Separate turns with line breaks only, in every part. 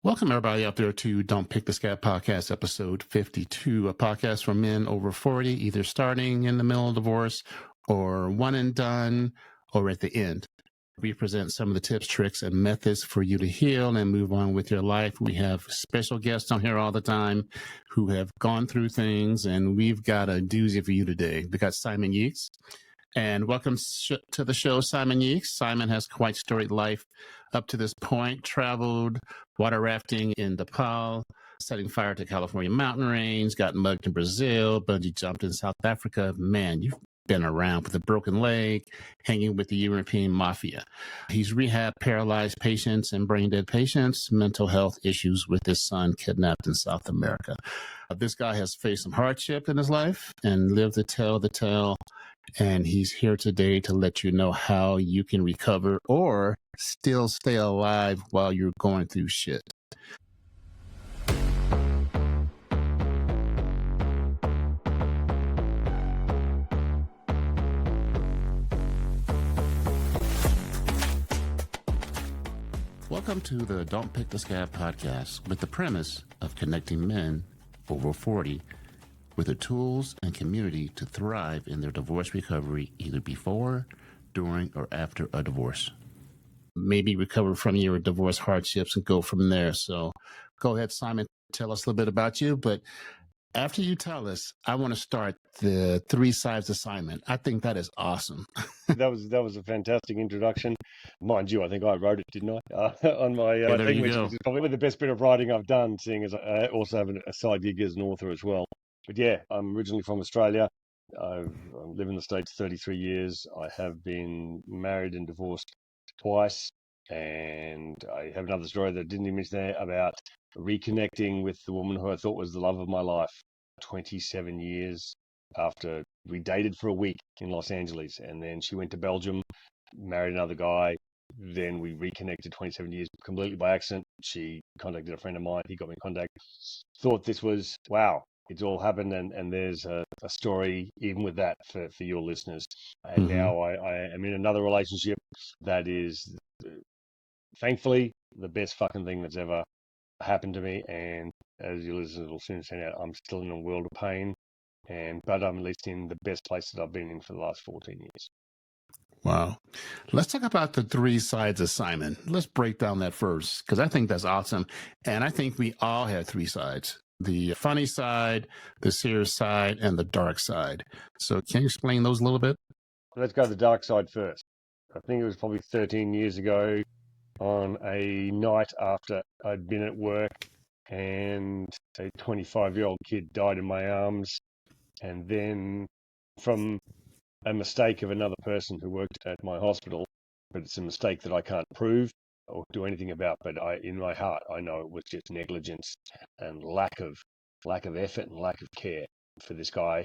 Welcome, everybody, out there to Don't Pick the Scat podcast, episode 52, a podcast for men over 40, either starting in the middle of divorce or one and done or at the end. We present some of the tips, tricks, and methods for you to heal and move on with your life. We have special guests on here all the time who have gone through things, and we've got a doozy for you today. We got Simon Yeats. And welcome to the show, Simon Yeats. Simon has quite storied life up to this point, traveled water rafting in Nepal, setting fire to California mountain range, got mugged in Brazil, bungee jumped in South Africa. Man, you've been around with a broken leg, hanging with the European mafia. He's rehabbed paralyzed patients and brain dead patients, mental health issues with his son kidnapped in South America. This guy has faced some hardship in his life and lived to tell the tale. And he's here today to let you know how you can recover or still stay alive while you're going through shit. Welcome to the Don't Pick the Scab podcast with the premise of connecting men over 40 with the tools and community to thrive in their divorce recovery, either before, during, or after a divorce. Maybe recover from your divorce hardships and go from there. So go ahead, Simon, tell us a little bit about you. But after you tell us, I want to start the 3 sides of Simon. I think that is awesome.
That was a fantastic introduction. Mind you, I think I wrote it, didn't I? On my thing, which is probably the best bit of writing I've done, seeing as I also have a side gig as an author as well. But yeah, I'm originally from Australia. I've lived in the States 33 years. I have been married and divorced twice. And I have another story that I didn't even mention there about reconnecting with the woman who I thought was the love of my life 27 years after we dated for a week in Los Angeles. And then she went to Belgium, married another guy. Then we reconnected 27 years completely by accident. She contacted a friend of mine. He got me in contact. Thought this was, wow, it's all happened. And there's a story even with that for your listeners. And now I am in another relationship that is thankfully the best fucking thing that's ever happened to me. And as your listeners will soon find out, I'm still in a world of pain. But I'm at least in the best place that I've been in for the last 14 years.
Wow. Let's talk about the 3 sides of Simon. Let's break down that first, because I think that's awesome. And I think we all have 3 sides: the funny side, the serious side, and the dark side. So can you explain those a little bit?
Let's go to the dark side first. I think it was probably 13 years ago on a night after I'd been at work and a 25-year-old kid died in my arms. And then from a mistake of another person who worked at my hospital, but it's a mistake that I can't prove or do anything about. But in my heart, I know it was just negligence and lack of effort and lack of care for this guy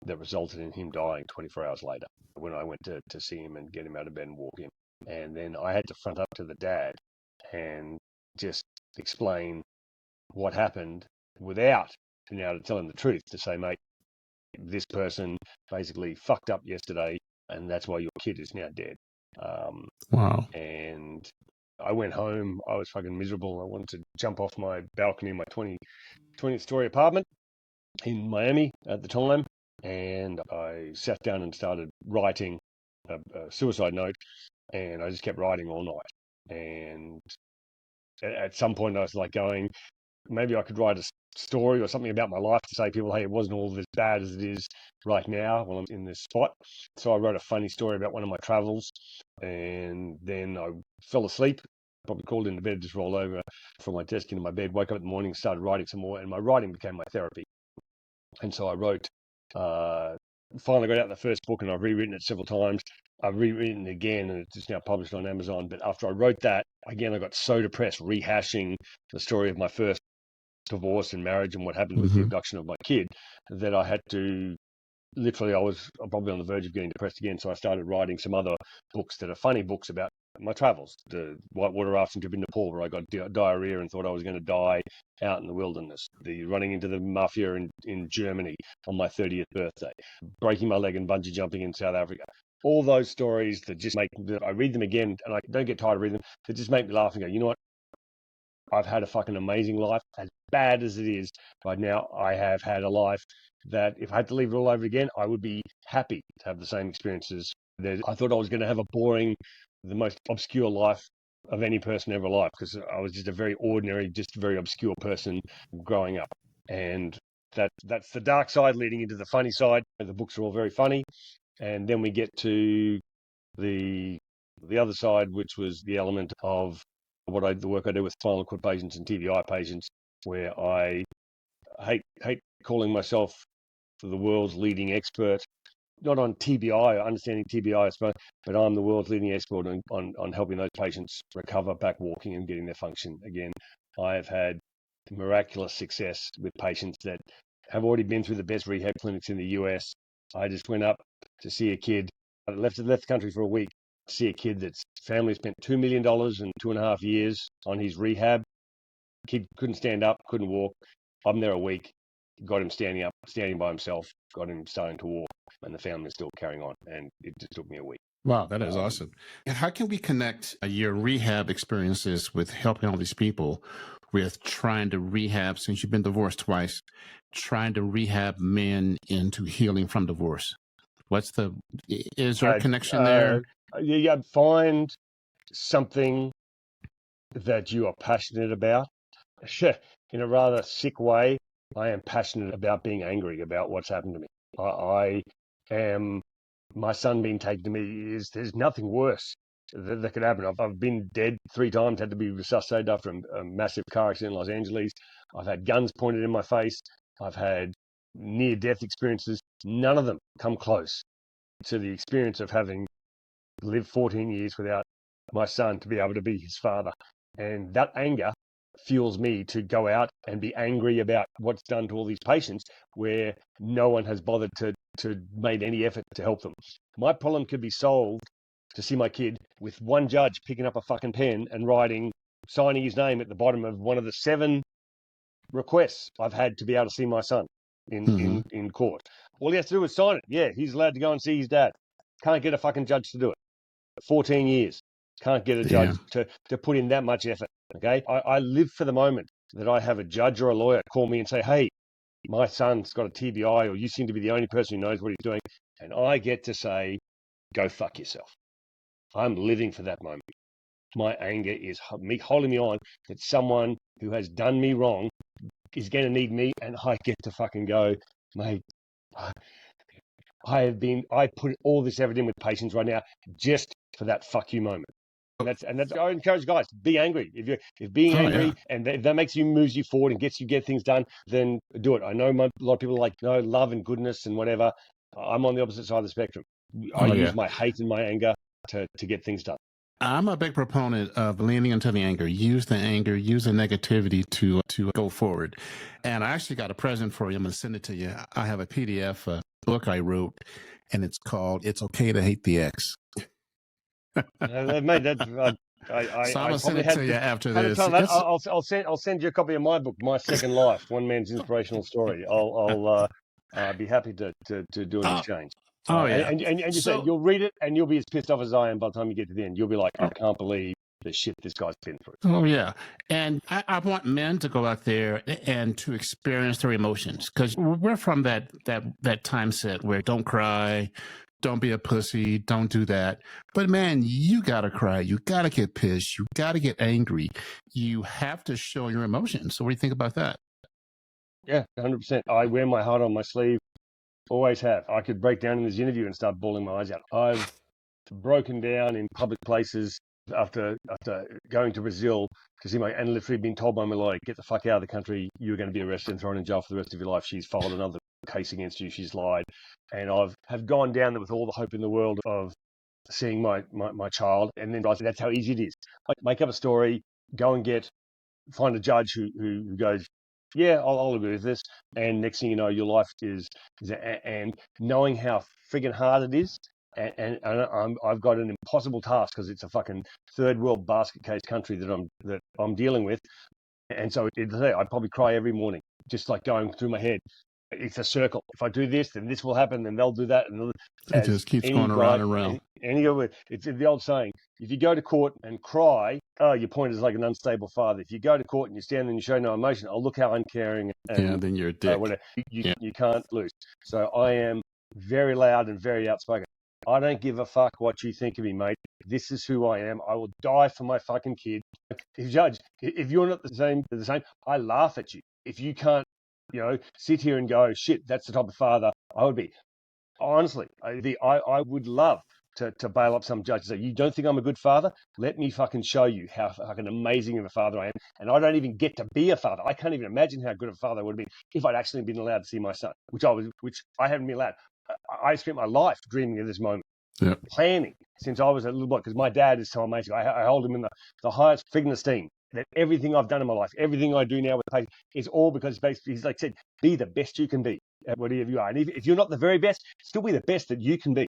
that resulted in him dying 24 hours later when I went to see him and get him out of bed and walk him. And then I had to front up to the dad and just explain what happened without being able to tell him the truth, to say, mate, this person basically fucked up yesterday, and that's why your kid is now dead.
Wow.
And I went home. I was fucking miserable. I wanted to jump off my balcony in my 20th story apartment in Miami at the time. And I sat down and started writing a suicide note. And I just kept writing all night. And at some point I was like going, maybe I could write a story or something about my life to say to people, hey, it wasn't all as bad as it is right now while I'm in this spot. So I wrote a funny story about one of my travels, and then I fell asleep, probably crawled into bed, just rolled over from my desk into my bed, woke up in the morning, started writing some more, and my writing became my therapy. And so I wrote, finally got out the first book, and I've rewritten it several times. I've rewritten it again, and it's just now published on Amazon. But after I wrote that, again, I got so depressed rehashing the story of my first divorce and marriage and what happened with the abduction of my kid, that I had to literally, I was probably on the verge of getting depressed again. So I started writing some other books that are funny books about my travels. The whitewater rafting trip in Nepal, where I got diarrhea and thought I was going to die out in the wilderness. The running into the mafia in Germany on my 30th birthday. Breaking my leg and bungee jumping in South Africa. All those stories that just I read them again, and I don't get tired of reading them. They just make me laugh and go, you know what? I've had a fucking amazing life. As bad as it is right now, I have had a life that if I had to live it all over again, I would be happy to have the same experiences. I thought I was going to have a boring, the most obscure life of any person ever alive, because I was just a very ordinary, just very obscure person growing up. And that's the dark side leading into the funny side. The books are all very funny. And then we get to the other side, which was the element of the work I do with spinal cord patients and TBI patients, where I hate calling myself the world's leading expert, not on TBI, understanding TBI, I suppose, but I'm the world's leading expert on helping those patients recover back walking and getting their function again. I have had miraculous success with patients that have already been through the best rehab clinics in the US. I just went up to see a kid. I left the country for a week to see a kid that's family spent $2 million in 2.5 years on his rehab. Kid couldn't stand up, couldn't walk. I'm there a week, got him standing up, standing by himself, got him starting to walk, and the family's still carrying on. And it just took me a week.
Wow, that is awesome. And how can we connect your rehab experiences with helping all these people with trying to rehab, since you've been divorced twice, trying to rehab men into healing from divorce? Is there a connection there?
Yeah, find something that you are passionate about. In a rather sick way, I am passionate about being angry about what's happened to me. I am, my son being taken to me there's nothing worse that could happen. I've been dead 3 times, had to be resuscitated after a massive car accident in Los Angeles. I've had guns pointed in my face. I've had near-death experiences. None of them come close to the experience of having lived 14 years without my son to be able to be his father. And that anger fuels me to go out and be angry about what's done to all these patients where no one has bothered to made any effort to help them. My problem could be solved to see my kid with one judge picking up a fucking pen and signing his name at the bottom of one of the 7 requests I've had to be able to see my son in court. All he has to do is sign it. Yeah, he's allowed to go and see his dad. Can't get a fucking judge to do it. 14 years. Can't get a judge to put in that much effort. Okay. I live for the moment that I have a judge or a lawyer call me and say, hey, my son's got a TBI, or you seem to be the only person who knows what he's doing. And I get to say, go fuck yourself. I'm living for that moment. My anger is me holding me on that someone who has done me wrong is going to need me, and I get to fucking go, mate. I put all this effort in with patients right now just for that fuck you moment. And that's I encourage guys, be angry. If being angry and if that moves you forward and get things done, then do it. I know a lot of people are like, no, love and goodness and whatever. I'm on the opposite side of the spectrum. I use my hate and my anger to get things done.
I'm a big proponent of leaning into the anger. Use the anger, use the negativity to go forward. And I actually got a present for you. I'm going to send it to you. I have a PDF book I wrote, and it's called "It's Okay to Hate the Ex."
Mate, that's
So I'm gonna send it to you after this.
I'll send you a copy of my book, My Second Life, One Man's Inspirational Story. I'll be happy to do an exchange. And you say you'll read it and you'll be as pissed off as I am by the time you get to the end. You'll be like, I can't believe the shit this guy's been through.
Oh yeah, and I want men to go out there and to experience their emotions, because we're from that time set where don't cry, don't be a pussy, don't do that. But man, you gotta cry, you gotta get pissed, you gotta get angry, you have to show your emotions. So what do you think about that?
Yeah, 100%. I wear my heart on my sleeve. Always have. I could break down in this interview and start bawling my eyes out. I've broken down in public places after going to Brazil to see and literally been told by my lawyer, get the fuck out of the country. You're going to be arrested and thrown in jail for the rest of your life. She's filed another case against you. She's lied. And have gone down there with all the hope in the world of seeing my child. And then that's how easy it is. I make up a story, go and find a judge who goes, yeah, I'll agree with this. And next thing you know, your life is and knowing how friggin' hard it is. And I've got an impossible task because it's a fucking third world basket case country that I'm dealing with. And so I'd probably cry every morning, just like going through my head. it's a circle. If I do this, then this will happen, then they'll do that. And
It
as
just keeps
any
going around
guy,
and around.
it's the old saying, if you go to court and cry, oh, your point is like an unstable father. If you go to court and you stand and you show no emotion, oh, look how uncaring
Yeah,
and
then you're a dick.
whatever.
Yeah.
You can't lose. So I am very loud and very outspoken. I don't give a fuck what you think of me, mate. This is who I am. I will die for my fucking kid. If you're not the same, I laugh at you. If you can't, sit here and go, shit, that's the type of father I would be. Honestly, I would love to bail up some judge and say, you don't think I'm a good father? Let me fucking show you how fucking amazing of a father I am. And I don't even get to be a father. I can't even imagine how good a father I would have been if I'd actually been allowed to see my son, which I haven't been allowed. I spent my life dreaming of this moment,
Yep.
planning since I was a little boy, because my dad is so amazing. I hold him in the highest freaking esteem. That everything I've done in my life, everything I do now with patients, is all because basically he's like said, be the best you can be at whatever you are. And if you're not the very best, still be the best that you can be.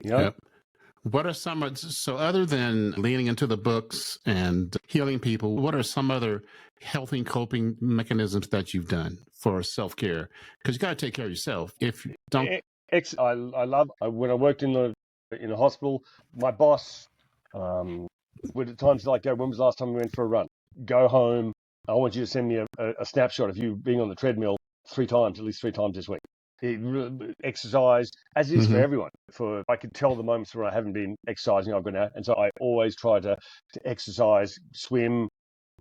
Yep. What are so other than leaning into the books and healing people, what are some other healthy coping mechanisms that you've done for self-care? Because you got to take care of yourself. If you don't,
I love when I worked in the hospital, my boss would at times like go, when was the last time we went for a run? Go home. I want you to send me a snapshot of you being on the treadmill at least three times this week. Exercise, as it is for everyone. I could tell the moments where I haven't been exercising, I've gone out, and so I always try to exercise, swim,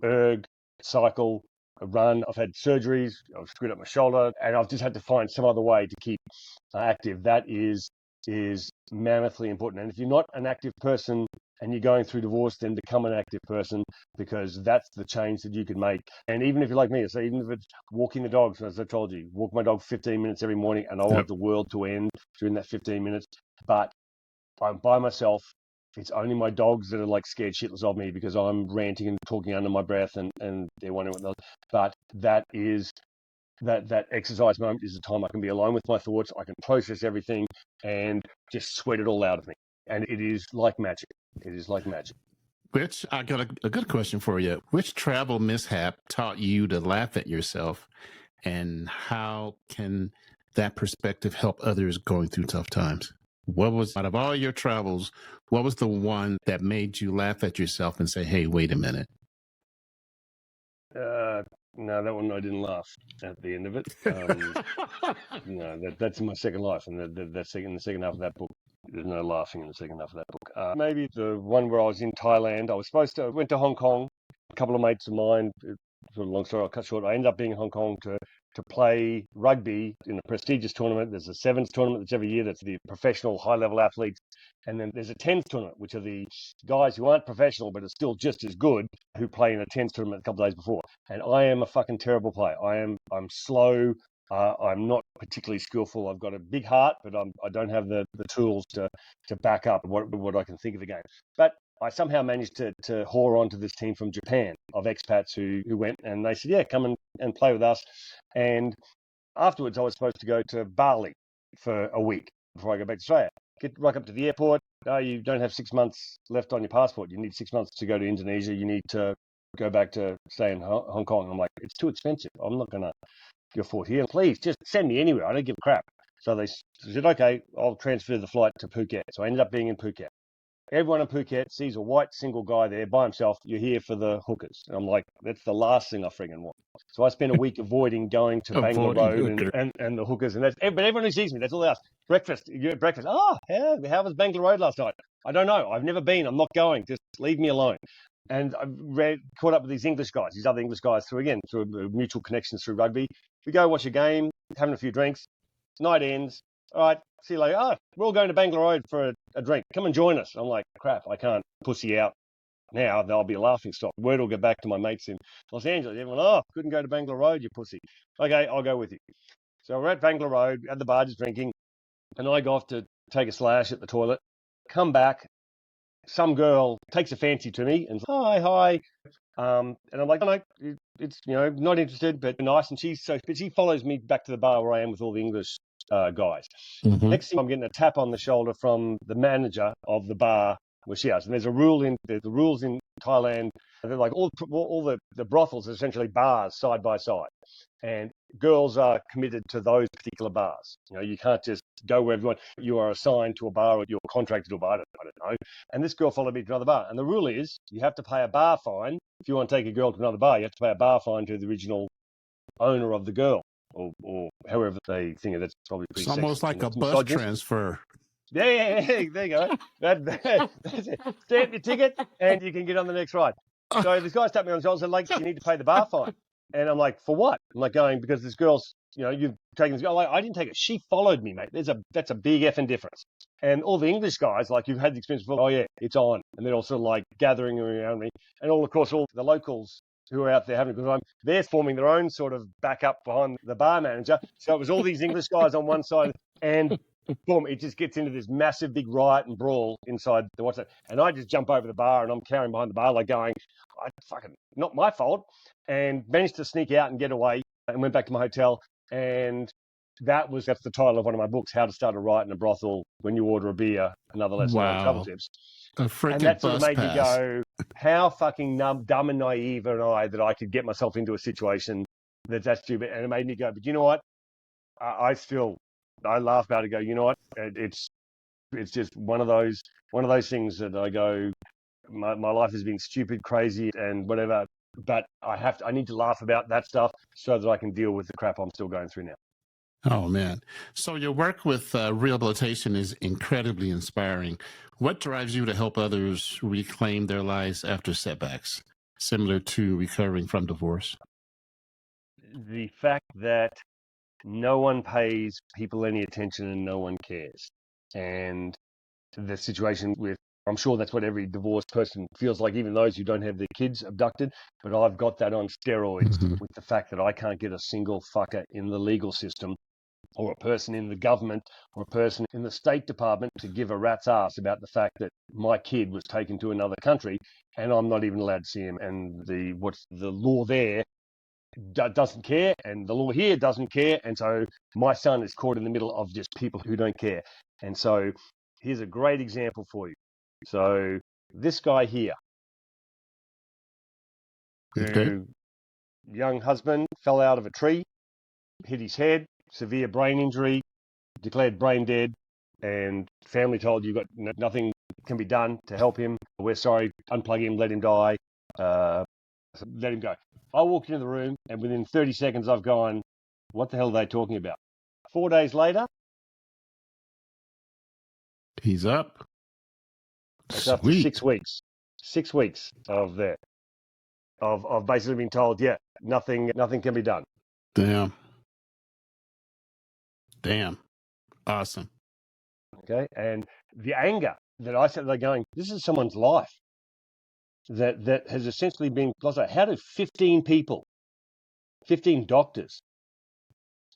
erg, cycle, run. I've had surgeries. I've screwed up my shoulder, and I've just had to find some other way to keep active. That is mammothly important. And if you're not an active person and you're going through divorce, then become an active person, because that's the change that you can make. And even if you're like me, so even if it's walking the dogs, as I told you, walk my dog 15 minutes every morning, and I want the world to end during that 15 minutes. But I'm by myself. It's only my dogs that are like scared shitless of me because I'm ranting and talking under my breath, and they're wondering what they'll. But that exercise moment is the time I can be alone with my thoughts. I can process everything and just sweat it all out of me. And it is like magic. It is like magic.
Which I got a good question for you. Which travel mishap taught you to laugh at yourself, and how can that perspective help others going through tough times? What was, out of all your travels, what was the one that made you laugh at yourself and say, hey, wait a minute?
No, that one I didn't laugh at the end of it. No, that's in my second life, and that's in the second half of that book. There's no laughing in the second half of that book. Maybe the one where I was in Thailand. I went to Hong Kong. A couple of mates of mine, sort of long story I'll cut short, I ended up being in Hong Kong to play rugby in a prestigious tournament. There's a sevens tournament that's every year. That's the professional high-level athletes. And then there's a tens tournament, which are the guys who aren't professional but are still just as good, who play in a tens tournament a couple of days before. And I am a fucking terrible player. I'm slow. I'm not particularly skillful. I've got a big heart, but I don't have the tools to back up what I can think of the game. But I somehow managed to whore onto this team from Japan of expats who went, and they said, yeah, come and play with us. And afterwards, I was supposed to go to Bali for a week before I go back to Australia. Get right up to the airport. You don't have 6 months left on your passport. You need 6 months to go to Indonesia. You need to go back to stay in Hong Kong. I'm like, it's too expensive. I'm not going to afford here. Please, just send me anywhere. I don't give a crap. So they said, okay, I'll transfer the flight to Phuket. So I ended up being in Phuket. Everyone in Phuket sees a white single guy there by himself. You're here for the hookers. And I'm like, that's the last thing I friggin' want. So I spent a week avoiding going to Bangalore Road and the hookers. But everyone who sees me, that's all they ask. Breakfast. You're at breakfast. Oh, how was Bangalore Road last night? I don't know. I've never been. I'm not going. Just leave me alone. And I caught up with these other English guys through mutual connections through rugby. We go watch a game, having a few drinks. Night ends. All right, see you later. Oh, we're all going to Bangalore Road for a drink. Come and join us. I'm like, crap, I can't pussy out now. There'll be a laughing stock. Word will get back to my mates in Los Angeles. Everyone, couldn't go to Bangalore Road, you pussy. Okay, I'll go with you. So we're at Bangalore Road, at the bar just drinking, and I go off to take a slash at the toilet. Come back, some girl takes a fancy to me and hi. And I'm like, no, it's not interested, but nice. And she follows me back to the bar where I am with all the English guys.
Mm-hmm.
Next thing, I'm getting a tap on the shoulder from the manager of the bar where she is. And there's the rules in Thailand. They're like all the brothels are essentially bars side by side, and girls are committed to those particular bars. You can't just go where everyone. You are assigned to a bar, or you're contracted to a bar. I don't know. And this girl followed me to another bar, and the rule is you have to pay a bar fine if you want to take a girl to another bar. You have to pay a bar fine to the original owner of the girl, or however they think of it. That's probably pretty
It's almost
sexist
like
and
a
it's
bus
misogynist.
transfer.
Yeah, there you go. That's it. Stamp your ticket and you can get on the next ride. So this guy tapped me on the shoulder and said, like, you need to pay the bar fine. And I'm like, for what? I'm like, going, because this girl's, you've taken this girl. Like, I didn't take it. She followed me, mate. That's a big effing difference. And all the English guys, like, you've had the experience before, oh, yeah, it's on. And they're also like gathering around me. And all, of course, all the locals who are out there having a good time, they're forming their own sort of backup behind the bar manager. So it was all these English guys on one side and boom, it just gets into this massive big riot and brawl inside the what's that. And I just jump over the bar and I'm carrying behind the bar, like going, I fucking, not my fault. And managed to sneak out and get away and went back to my hotel. And that's the title of one of my books, How to Start a Riot in a Brothel When You Order a Beer, Another Lesson on Travel
Wow.
Tips.
A
And
freaking
that sort of
bus
made me
pass.
go, how fucking dumb and naive am I that I could get myself into a situation that's stupid. And it made me go, but you know what? I laugh about it and go, you know what? It's just one of those things that I go, my life has been stupid, crazy, and whatever. But I need to laugh about that stuff so that I can deal with the crap I'm still going through now.
Oh, man. So your work with rehabilitation is incredibly inspiring. What drives you to help others reclaim their lives after setbacks, similar to recovering from divorce?
The fact that no one pays people any attention and no one cares. And the situation with, I'm sure that's what every divorced person feels like, even those who don't have their kids abducted. But I've got that on steroids
Mm-hmm.
with the fact that I can't get a single fucker in the legal system or a person in the government or a person in the State Department to give a rat's ass about the fact that my kid was taken to another country and I'm not even allowed to see him. And what's the law there doesn't care, and the law here doesn't care, and so my son is caught in the middle of just people who don't care. And so here's a great example for you. So this guy here,
Okay.
who young husband fell out of a tree, hit his head, severe brain injury, declared brain dead, and family told you got nothing can be done to help him. We're sorry, unplug him, let him die, let him go. I walked into the room, and within 30 seconds, I've gone, what the hell are they talking about? 4 days later,
He's up.
it's after
Sweet.
6 weeks. 6 weeks of that, of basically being told, yeah, nothing can be done.
Damn. Awesome.
Okay, and the anger that I said, they're going, this is someone's life that has essentially been lost. How do 15 people, 15 doctors,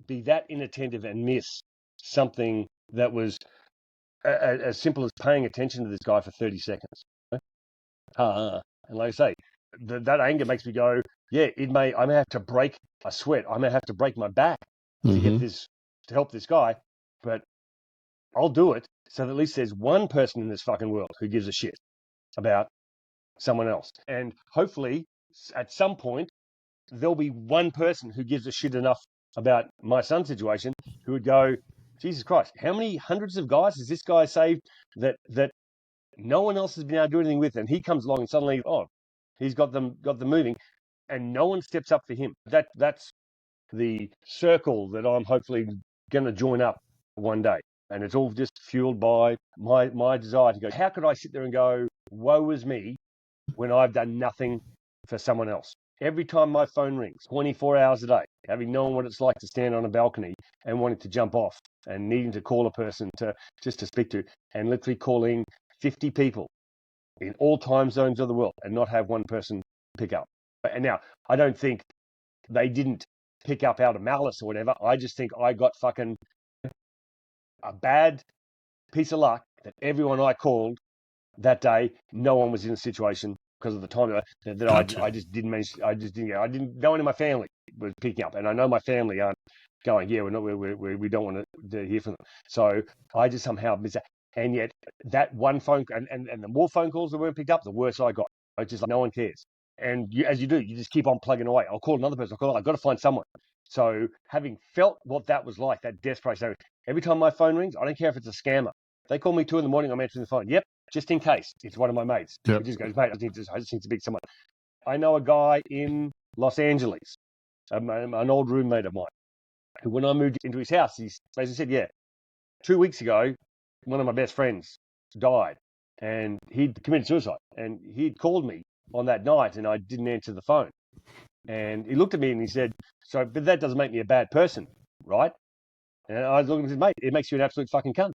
be that inattentive and miss something that was as simple as paying attention to this guy for 30 seconds? And like I say, that anger makes me go, yeah, I may have to break a sweat. I may have to break my back to get
Mm-hmm.
this, to help this guy, but I'll do it so that at least there's one person in this fucking world who gives a shit about someone else. And hopefully at some point, there'll be one person who gives a shit enough about my son's situation who would go, Jesus Christ, how many hundreds of guys has this guy saved that no one else has been able to do anything with? And he comes along and suddenly, oh, he's got them moving, and no one steps up for him. That's the circle that I'm hopefully going to join up one day. And it's all just fueled by my desire to go, how could I sit there and go, woe is me, when I've done nothing for someone else? Every time my phone rings, 24 hours a day, having known what it's like to stand on a balcony and wanting to jump off and needing to call a person to speak to, and literally calling 50 people in all time zones of the world and not have one person pick up. And now, I don't think they didn't pick up out of malice or whatever. I just think I got fucking a bad piece of luck that everyone I called that day, no one was in a situation because of the time that
Gotcha.
I just didn't manage. No one in my family was picking up, and I know my family aren't going, yeah, we don't want to hear from them. So I just somehow missed that. And yet that one phone, and the more phone calls that weren't picked up, the worse I got. I just like, no one cares. And as you do, you just keep on plugging away. I'll call another person. I've got to find someone. So having felt what that was like, that desperation, every time my phone rings, I don't care if it's a scammer. If they call me 2 a.m, I'm answering the phone. Yep, just in case it's one of my mates.
Yep.
It just goes, mate, I just need to speak to someone. I know a guy in Los Angeles, an old roommate of mine, who when I moved into his house, he basically said, yeah, 2 weeks ago, one of my best friends died and he'd committed suicide. And he'd called me on that night and I didn't answer the phone. And he looked at me and he said, so, but that doesn't make me a bad person, right? And I was looking at him and said, mate, it makes you an absolute fucking cunt.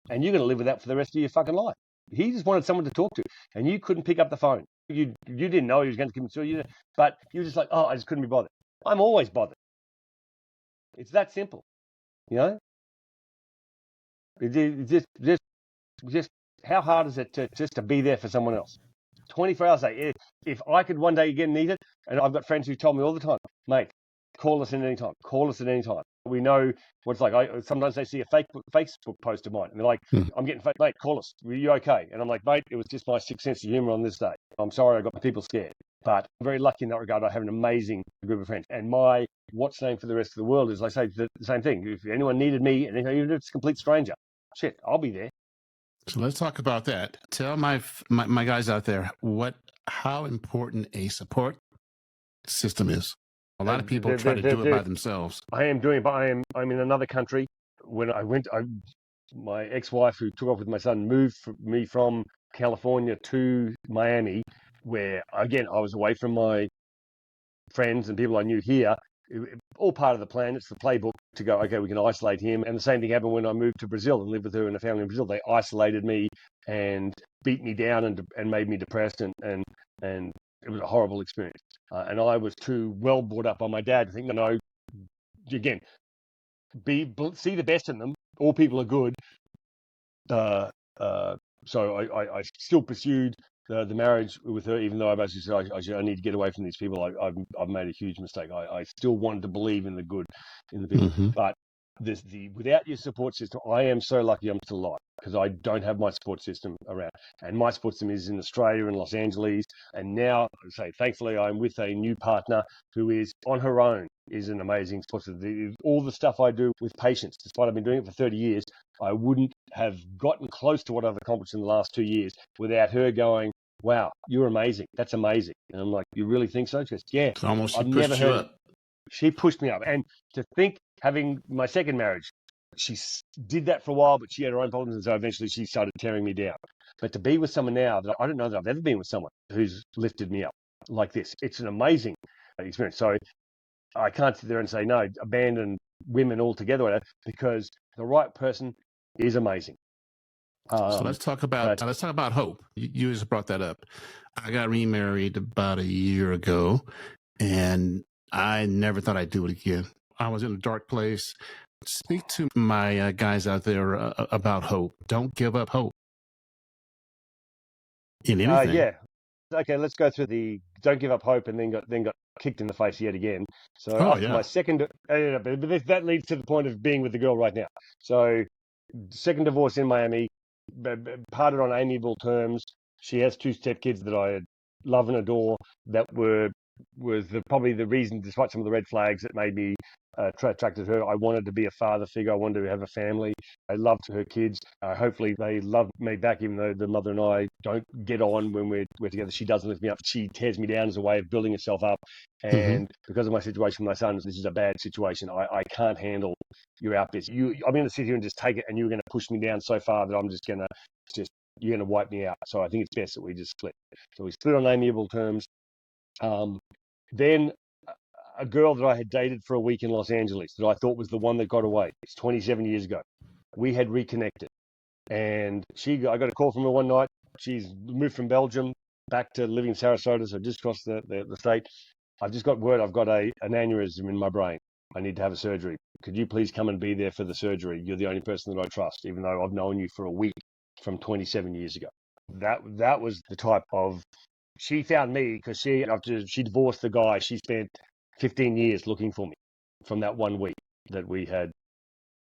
And you're going to live with that for the rest of your fucking life. He just wanted someone to talk to, and you couldn't pick up the phone. You didn't know he was going to commit suicide, but you were just like, oh, I just couldn't be bothered. I'm always bothered. It's that simple, you know. It's just how hard is it to be there for someone else? 24 hours a day. If I could one day again need it, and I've got friends who told me all the time, mate, call us at any time. Call us at any time. We know what it's like. Sometimes they see a Facebook post of mine, and they're like, I'm getting fake, mate, call us. Are you okay? And I'm like, mate, it was just my sixth sense of humor on this day. I'm sorry I got people scared. But I'm very lucky in that regard. I have an amazing group of friends. And my what's name for the rest of the world is, I say the same thing. If anyone needed me, and even if it's a complete stranger, shit, I'll be there.
So let's talk about that. Tell my guys out there how important a support system is. A lot of people try to do it by themselves.
I am doing it, but I'm in another country. When I went, my ex-wife, who took off with my son, moved me from California to Miami, where again I was away from my friends and people I knew here. All part of the plan. It's the playbook to go, okay, we can isolate him. And the same thing happened when I moved to Brazil and lived with her and a family in Brazil. They isolated me and beat me down and made me depressed, and it was a horrible experience. And I was too well brought up by my dad to think, no, again, see the best in them. All people are good. So I still pursued the marriage with her, even though I basically said I need to get away from these people. I've made a huge mistake. I still wanted to believe in the good in the people, but without your support system, I am so lucky I'm still alive because I don't have my support system around. And my support system is in Australia and Los Angeles. And now, I say, thankfully, I'm with a new partner who is on her own, is an amazing support system. All the stuff I do with patients, despite I've been doing it for 30 years, I wouldn't have gotten close to what I've accomplished in the last 2 years without her going, wow, you're amazing. That's amazing. And I'm like, you really think so? She goes, yeah.
It's almost she pushed you up.
She pushed me up. And to think, having my second marriage, she did that for a while, but she had her own problems. And so eventually she started tearing me down. But to be with someone now that I don't know that I've ever been with someone who's lifted me up like this, it's an amazing experience. So I can't sit there and say, no, abandon women altogether, because the right person is amazing.
So let's talk about hope. You just brought that up. I got remarried about a year ago, and I never thought I'd do it again. I was in a dark place. Speak to my guys out there about hope. Don't give up hope in anything.
Yeah. Okay, let's go through the don't give up hope, and then got kicked in the face yet again. So after my second, but that leads to the point of being with the girl right now. So second divorce in Miami, parted on amiable terms. She has 2 stepkids that I love and adore. That was probably the reason, despite some of the red flags, that made me attracted to her. I wanted to be a father figure. I wanted to have a family. I loved her kids. Hopefully they love me back, even though the mother and I don't get on when we're together. She doesn't lift me up. She tears me down as a way of building herself up. And because of my situation with my son, this is a bad situation. I can't handle your outbursts. I'm going to sit here and just take it, and you're going to push me down so far that I'm just going to you're going to wipe me out. So I think it's best that we just split. So we split on amiable terms. Then a girl that I had dated for a week in Los Angeles that I thought was the one that got away. It's 27 years ago. We had reconnected, and I got a call from her one night. She's moved from Belgium back to living in Sarasota, so just across the state. I've just got word I've got an aneurysm in my brain. I need to have a surgery. Could you please come and be there for the surgery? You're the only person that I trust, even though I've known you for a week from 27 years ago. That was the type of. She found me because after she divorced the guy, she spent 15 years looking for me from that 1 week that we had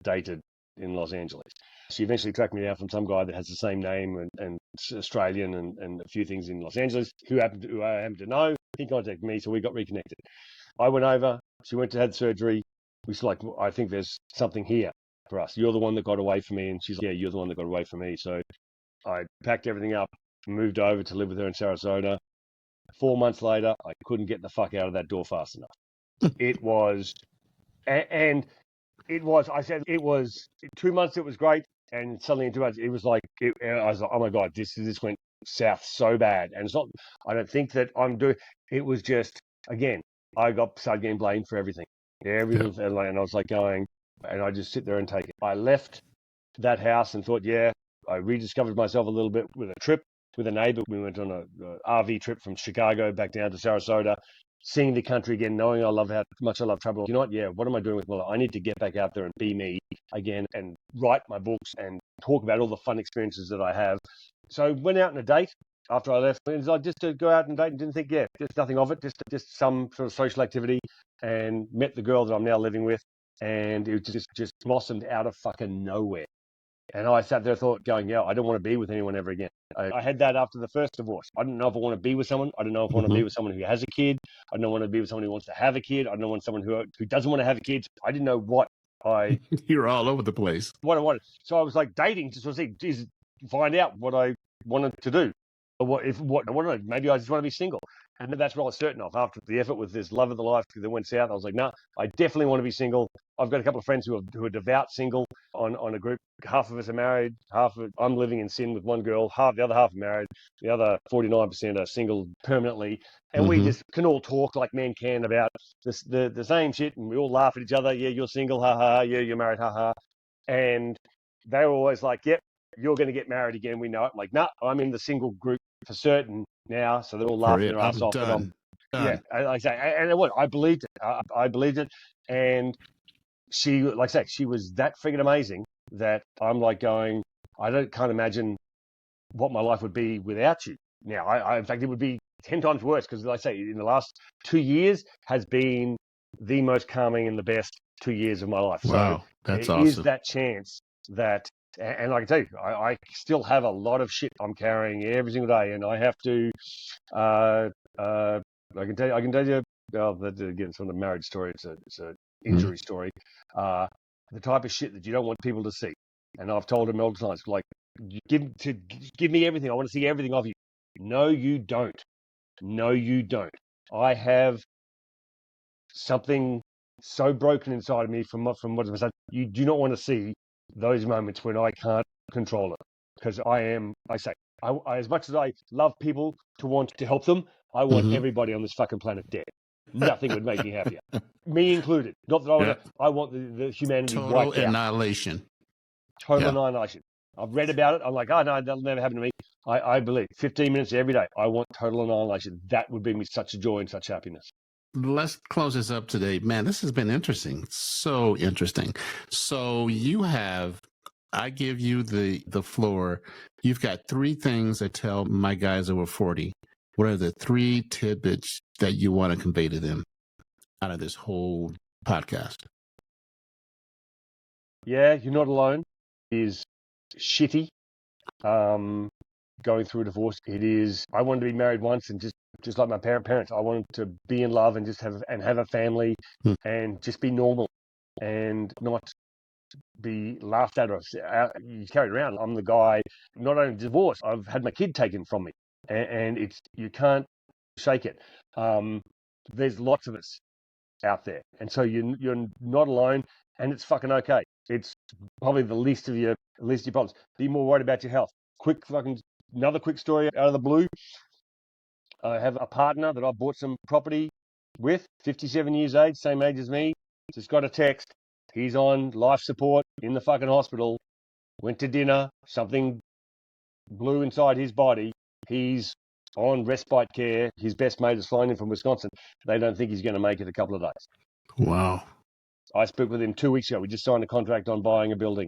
dated in Los Angeles. She eventually tracked me down from some guy that has the same name and Australian and a few things in Los Angeles who I happen to know. he contacted me, so we got reconnected. I went over. She went to have surgery. We was like, I think there's something here for us. You're the one that got away from me, and she's like, yeah, you're the one that got away from me. So I packed everything up, moved over to live with her in Sarasota. 4 months later, I couldn't get the fuck out of that door fast enough. It was, and it was, I said, it was 2 months, it was great. And suddenly in 2 months, it was like, I was like, oh my God, this went south so bad. And it's not, I don't think that I'm doing, it was just, again, started getting blamed for everything. Everything. Yeah. And I was like going, and I just sit there and take it. I left that house and thought, yeah, I rediscovered myself a little bit with a trip with a neighbor. We went on a RV trip from Chicago back down to Sarasota, seeing the country again, knowing how much I love travel. You know what? Yeah, what am I doing with my life? I need to get back out there and be me again and write my books and talk about all the fun experiences that I have. So went out on a date after I left. It was like just to go out and date and didn't think, yeah, just nothing of it, just some sort of social activity, and met the girl that I'm now living with. And it just blossomed out of fucking nowhere. And I sat there thought, going, yeah, I don't want to be with anyone ever again. I had that after the first divorce. I don't know if I want to be with someone. I don't know if I want to be with someone who has a kid. I don't want to be with someone who wants to have a kid. I don't want someone who doesn't want to have a kid. I didn't know what
You're all over the place.
What I wanted. So I was like dating just to see, find out what I wanted to do. Or I want to know. Maybe I just want to be single. And that's what I was certain of. After the effort with this love of the life that went south, I was like, no, I definitely want to be single. I've got a couple of friends who are devout single on a group. Half of us are married. I'm living in sin with one girl. The other half are married. The other 49% are single permanently. And we just can all talk like men can about the same shit. And we all laugh at each other. Yeah, you're single. Ha ha. Yeah, you're married. Ha ha. And they were always like, yep, you're going to get married again. We know it. I'm like, no, I'm in the single group for certain now. So they're all laughing their ass off.
Done.
Yeah, I say, and what I believed it. I believed it. And she, like I say, she was that freaking amazing that I'm like going, can't imagine what my life would be without you. Now, in fact, it would be 10 times worse because, like I say, in the last 2 years has been the most calming and the best 2 years of my life.
Wow,
so
that's
there
awesome.
is that chance that, and like I tell you, I still have a lot of shit I'm carrying every single day, and I have to, I can tell you, again, it's not a marriage story, it's a injury story. The type of shit that you don't want people to see. And I've told him multiple times, like, give me everything. I want to see everything of you. No, you don't. No, you don't. I have something so broken inside of me from what I've said. You do not want to see those moments when I can't control it, because as much as I love people to want to help them, I want everybody on this fucking planet dead. Nothing would make me happier, me included. Not that I want the humanity
total
wiped out.
Annihilation.
Total annihilation. I've read about it. I'm like, oh no, that'll never happen to me. I believe 15 minutes every day. I want total annihilation. That would bring me such a joy and such happiness.
Let's close this up today. Man, this has been interesting. So interesting. So I give you the floor. You've got 3 things to tell my guys over 40. What are the 3 tidbits that you want to convey to them out of this whole podcast?
Yeah, you're not alone. It is shitty. Going through a divorce. It is. I wanted to be married once, and just like my parents, I wanted to be in love and just have a family and just be normal and not be laughed at or carried around. I'm the guy, not only divorced, I've had my kid taken from me, and you can't shake it. There's lots of us out there, and so you're not alone, and it's fucking okay. It's probably the least of your problems. Be more worried about your health. Another quick story out of the blue. I have a partner that I bought some property with, 57 years age, same age as me. Just got a text. He's on life support in the fucking hospital. Went to dinner. Something blew inside his body. He's on respite care. His best mate is flying in from Wisconsin. They don't think he's going to make it a couple of days.
Wow.
I spoke with him 2 weeks ago. We just signed a contract on buying a building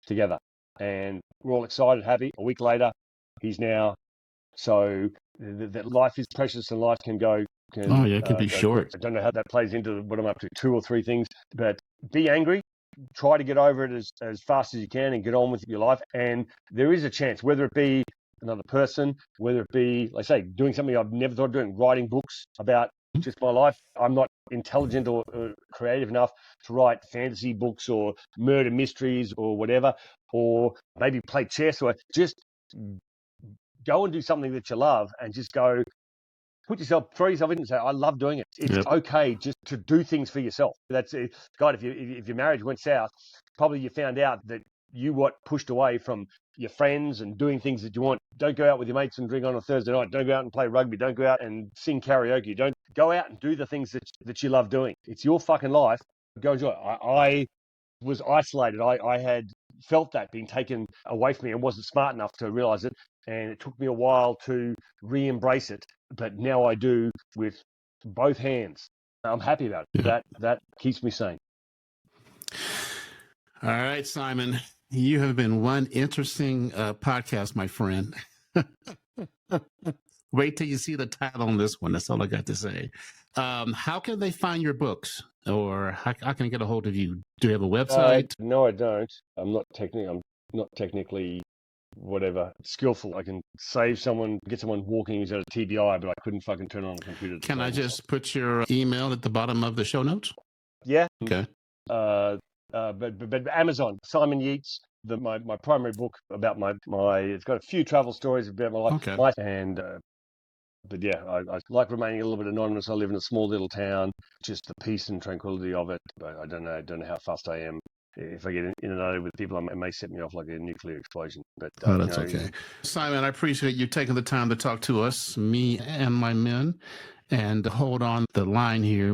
together. And we're all excited, happy. A week later, he's now. So that life is precious and life can go.
It can be short.
I don't know how that plays into what I'm up to, 2 or 3 things. But be angry. Try to get over it as fast as you can and get on with your life. And there is a chance, whether it be another person, whether it be, like I say, doing something I've never thought of doing, writing books about just my life. I'm not intelligent or creative enough to write fantasy books or murder mysteries or whatever, or maybe play chess, or just go and do something that you love and just go throw yourself in and say, I love doing it. It's okay just to do things for yourself. That's it. God, if your marriage went south, probably you found out that you got pushed away from your friends and doing things that you want. Don't go out with your mates and drink on a Thursday night. Don't go out and play rugby. Don't go out and sing karaoke. Don't go out and do the things that you love doing. It's your fucking life. Go enjoy it. I was isolated. I had felt that being taken away from me and wasn't smart enough to realize it. And it took me a while to re-embrace it. But now I do with both hands. I'm happy about it.
Yeah.
That keeps me sane.
All right, Simon, you have been one interesting podcast, my friend. Wait till you see the title on this one. That's all I got to say. How can they find your books, or how can I get a hold of you? Do you have a website?
No, I don't. I'm not technically whatever skillful. I can get someone walking who's at a TBI, but I couldn't fucking turn on a computer.
Can I just put your email at the bottom of the show notes?
Yeah.
Okay.
But Amazon, Simon Yeats, my primary book about my it's got a few travel stories about my life.
Okay.
But yeah, I like remaining a little bit anonymous. I live in a small little town, just the peace and tranquility of it. But I don't know how fast I am. If I get inundated with people, it may set me off like a nuclear explosion. But
that's okay. Simon, I appreciate you taking the time to talk to us, me and my men, and hold on the line here.